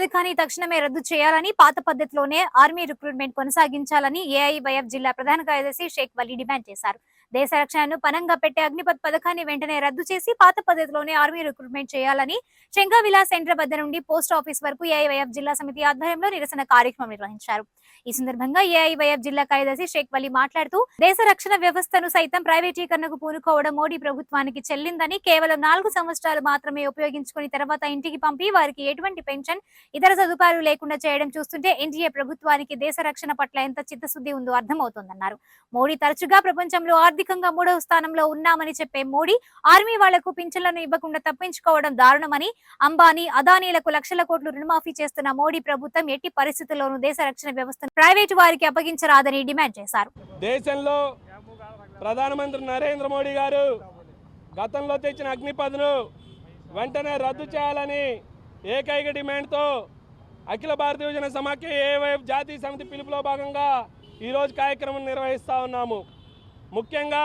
పథకాన్ని తక్షణమే రద్దు చేయాలని, పాత పద్ధతిలోనే ఆర్మీ రిక్రూట్మెంట్ కొనసాగించాలని ఏఐవైఎఫ్ జిల్లా ప్రధాన కార్యదర్శి షేక్ వలీ డిమాండ్ చేశారు. దేశ రక్షణను పనంగా పెట్టే అగ్నిపథ్ పథకాన్ని వెంటనే రద్దు చేసి పాత పద్ధతిలోనే ఆర్మీ రిక్రూట్మెంట్ చేయాలని చెంగావిలా సెంటర్ వద్ద నుండి పోస్ట్ ఆఫీస్ వరకు ఏఐవైఎఫ్ జిల్లా సమితి ఆధ్వర్యంలో నిరసన కార్యక్రమం నిర్వహించారు. ఈ సందర్భంగా ఏఐవైఎఫ్ జిల్లా కార్యదర్శి షేక్ వలీ మాట్లాడుతూ, దేశ రక్షణ వ్యవస్థను సైతం ప్రైవేటీకరణకు పూనుకోవడం మోడీ ప్రభుత్వానికి చెల్లిందని, కేవలం 4 సంవత్సరాలు మాత్రమే ఉపయోగించుకుని తర్వాత ఇంటికి పంపి వారికి ఎటువంటి పెన్షన్, ఇతర సదుపాయాలు లేకుండా చేయడం చూస్తుంటే ఎన్డీఏ ప్రభుత్వానికి దేశ రక్షణ పట్ల ఎంత చిత్తశుద్ధి ఉందో అర్థమవుతోందన్నారు. మోడీ తరచుగా ప్రపంచంలో ఆర్థికంగా 3వ స్థానంలో ఉన్నామని చెప్పే మోడీ ఆర్మీ వాళ్లకు పింఛన్లను ఇవ్వకుండా తప్పించుకోవడం దారుణమని, అంబానీ, అదానీలకు లక్షల కోట్లు రుణమాఫీ చేస్తున్న మోడీ ప్రభుత్వం ఎట్టి పరిస్థితుల్లోనూ దేశ రక్షణ వ్యవస్థను ప్రైవేటు వారికి అప్పగించరాదని డిమాండ్ చేశారు. దేశంలో ప్రధానమంత్రి నరేంద్ర మోడీ గారు గతంలో తెచ్చిన అగ్నిపథ్ను వెంటనే రద్దు చేయాలని ఏకైక డిమాండ్తో అఖిల భారత యువజన సమాఖ్య ఏఐవైఎఫ్ జాతీయ సమితి పిలుపులో భాగంగా ఈరోజు కార్యక్రమం నిర్వహిస్తూ ఉన్నాము. ముఖ్యంగా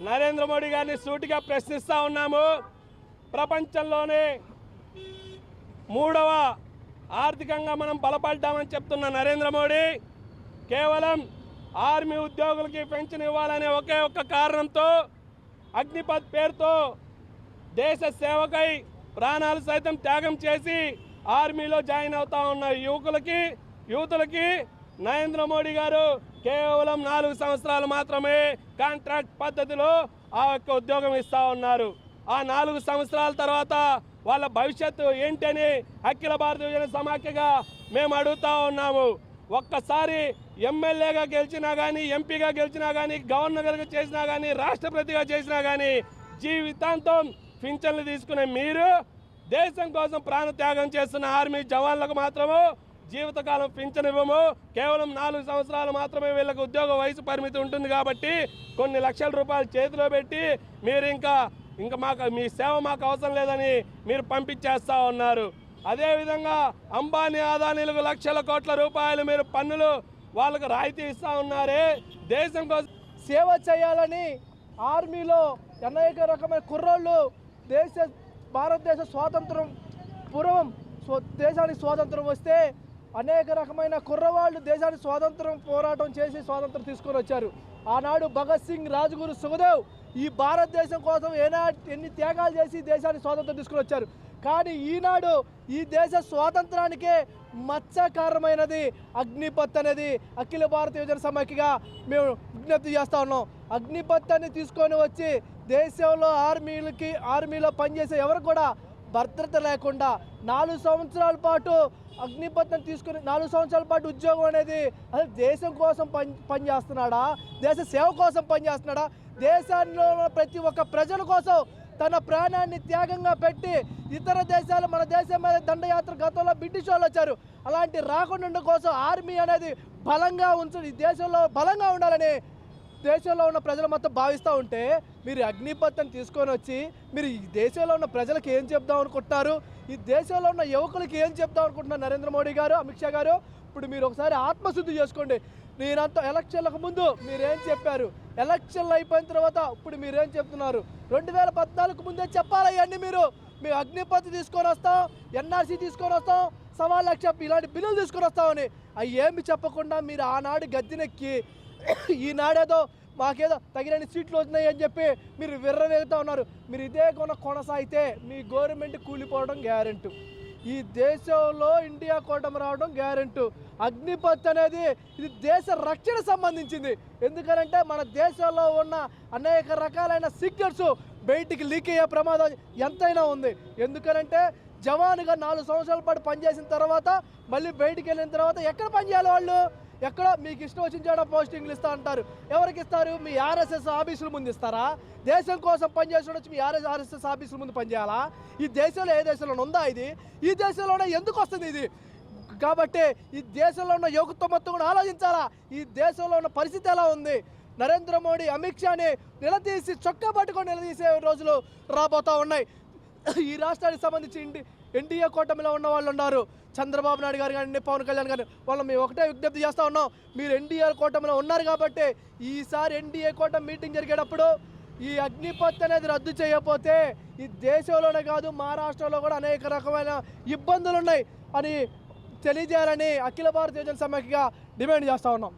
నరేంద్ర మోడీ గారిని సూటిగా ప్రశ్నిస్తూ ఉన్నాము. ప్రపంచంలోనే 3వ ఆర్థికంగా మనం బలపడ్డామని చెప్తున్న నరేంద్ర మోడీ కేవలం ఆర్మీ ఉద్యోగులకి పెన్షన్ ఇవ్వాలనే ఒకే ఒక్క కారణంతో అగ్నిపథ్ పేరుతో దేశ సేవకై ప్రాణాలు సైతం త్యాగం చేసి ఆర్మీలో జాయిన్ అవుతా ఉన్న యువతులకి నరేంద్ర మోడీ గారు కేవలం 4 సంవత్సరాలు మాత్రమే కాంట్రాక్ట్ పద్ధతిలో ఆ యొక్క ఉద్యోగం ఇస్తూ ఉన్నారు. ఆ 4 సంవత్సరాల తర్వాత వాళ్ళ భవిష్యత్తు ఏంటని అఖిల భారత యువజన సమాఖ్యగా మేము అడుగుతూ ఉన్నాము. ఒక్కసారి ఎమ్మెల్యేగా గెలిచినా కానీ, ఎంపీగా గెలిచినా కానీ, గవర్నర్గా చేసినా కానీ, రాష్ట్రపతిగా చేసినా కానీ జీవితాంతం పింఛన్లు తీసుకునే మీరు దేశం కోసం ప్రాణత్యాగం చేస్తున్న ఆర్మీ జవాన్లకు మాత్రము జీవితకాలం పింఛన్ ఇవ్వము. కేవలం 4 సంవత్సరాలు మాత్రమే వీళ్ళకి ఉద్యోగ వయసు పరిమితి ఉంటుంది కాబట్టి కొన్ని లక్షల రూపాయలు చేతిలో పెట్టి మీరు ఇంకా మాకు మీ సేవ మాకు అవసరం లేదని మీరు పంపించేస్తూ ఉన్నారు. అదేవిధంగా అంబానీ, అదానీలకు లక్షల కోట్ల రూపాయలు మీరు పన్నులు వాళ్ళకు రాయితీ ఇస్తూ ఉన్నారే. దేశం కోసం సేవ చేయాలని ఆర్మీలో అనేక రకమైన కుర్రోళ్ళు భారతదేశ స్వాతంత్రం పూర్వం దేశానికి స్వాతంత్రం వస్తే అనేక రకమైన కుర్రవాళ్ళు దేశానికి స్వాతంత్రం పోరాటం చేసి స్వాతంత్రం తీసుకొని వచ్చారు. ఆనాడు భగత్ సింగ్, రాజ్గురు, సుఖదేవ్ ఈ భారతదేశం కోసం ఎన్ని త్యాగాలు చేసి దేశానికి స్వాతంత్రం తీసుకొని వచ్చారు. కానీ ఈనాడు ఈ దేశ స్వాతంత్రానికే మత్స్యకారమైనది అగ్నిపథ్ అనేది అఖిల భారత యువజన సమాఖ్యగా మేము విజ్ఞప్తి చేస్తూ ఉన్నాం. అగ్నిపథాన్ని తీసుకొని వచ్చి దేశంలో ఆర్మీలో పనిచేసే ఎవరు కూడా భద్రత లేకుండా 4 సంవత్సరాల పాటు అగ్నిపథం తీసుకుని 4 సంవత్సరాల పాటు ఉద్యోగం అనేది అది దేశం కోసం పనిచేస్తున్నాడా, దేశ సేవ కోసం పనిచేస్తున్నాడా, దేశంలో ప్రతి ఒక్క ప్రజల కోసం తన ప్రాణాన్ని త్యాగంగా పెట్టి ఇతర దేశాలు మన దేశం మీద దండయాత్ర గతంలో బ్రిటిష్ వాళ్ళు వచ్చారు. అలాంటి రాకుండా కోసం ఆర్మీ అనేది బలంగా ఈ దేశంలో బలంగా ఉండాలని దేశంలో ఉన్న ప్రజలు మొత్తం భావిస్తూ ఉంటే మీరు అగ్నిపథ్ని తీసుకొని వచ్చి మీరు ఈ దేశంలో ఉన్న ప్రజలకు ఏం చెప్దాం అనుకుంటున్నారు, ఈ దేశంలో ఉన్న యువకులకి ఏం చెప్దాం అనుకుంటున్నారు నరేంద్ర మోడీ గారు, అమిత్ షా గారు? ఇప్పుడు మీరు ఒకసారి ఆత్మశుద్ధి చేసుకోండి. నేనంతా ఎలక్షన్లకు ముందు మీరేం చెప్పారు, ఎలక్షన్లు అయిపోయిన తర్వాత ఇప్పుడు మీరేం చెప్తున్నారు? 2014 ముందే చెప్పాలి అన్నీ. మేము అగ్నిపథ్ తీసుకొని వస్తాం, ఎన్ఆర్సీ తీసుకొని వస్తాం, 1.25 లక్ష ఇలాంటి బిల్లులు తీసుకొని వస్తామని అవి ఏమి చెప్పకుండా మీరు ఆనాడు గద్దెనెక్కి ఈనాడేదో మాకేదో తగినన్ని సీట్లు వచ్చినాయి అని చెప్పి మీరు విర్రవేగుతూ ఉన్నారు. మీరు ఇదే కొనసాగితే మీ గవర్నమెంట్ కూలిపోవడం గ్యారెంటీ. ఈ దేశంలో ఇండియా కూటమి రావడం గ్యారెంటీ. అగ్నిపథ్ అనేది ఇది దేశ రక్షణ సంబంధించింది. ఎందుకంటే మన దేశంలో ఉన్న అనేక రకాలైన సిగ్నల్స్ బయటికి లీక్ అయ్యే ప్రమాదం ఎంతైనా ఉంది. ఎందుకంటే జవాన్గా 4 సంవత్సరాల పాటు పనిచేసిన తర్వాత మళ్ళీ బయటికి వెళ్ళిన తర్వాత ఎక్కడ పనిచేయాలి వాళ్ళు? ఎక్కడో మీకు ఇష్టం వచ్చిన చోట పోస్టింగ్లు ఇస్తా అంటారు. ఎవరికి ఇస్తారు? మీ ఆర్ఎస్ఎస్ ఆఫీసుల ముందు ఇస్తారా? దేశం కోసం పనిచేసి వచ్చి మీ ఆర్ఎస్ఎస్ ఆఫీసుల ముందు పనిచేయాలా? ఈ దేశంలో ఏ దేశంలో ఉందా ఇది? ఈ దేశంలోనే ఎందుకు వస్తుంది ఇది? కాబట్టి ఈ దేశంలో ఉన్న యువకుతో మొత్తం కూడా ఆలోచించాలా. ఈ దేశంలో ఉన్న పరిస్థితి ఎలా ఉంది? నరేంద్ర మోడీ, అమిత్ షాని నిలదీసి చొక్కా పట్టుకొని నిలదీసే రోజులు రాబోతూ ఉన్నాయి. ఈ రాష్ట్రానికి సంబంధించి ఎన్డీఏ కూటమిలో ఉన్న వాళ్ళు ఉన్నారు. చంద్రబాబు నాయుడు గారు కానీ, పవన్ కళ్యాణ్ గారు, వాళ్ళు మేము ఒకటే విజ్ఞప్తి చేస్తూ ఉన్నాం. మీరు ఎన్డీఏ కూటమిలో ఉన్నారు కాబట్టి ఈసారి ఎన్డీఏ కూటమి మీటింగ్ జరిగేటప్పుడు ఈ అగ్నిపథ్ అనేది రద్దు చేయకపోతే ఈ దేశంలోనే కాదు మహారాష్ట్రలో కూడా అనేక రకమైన ఇబ్బందులు ఉన్నాయి. అని తెలియజేయాలని అఖిల భారత యువజన సమాఖ్యగా డిమాండ్ చేస్తూ ఉన్నాం.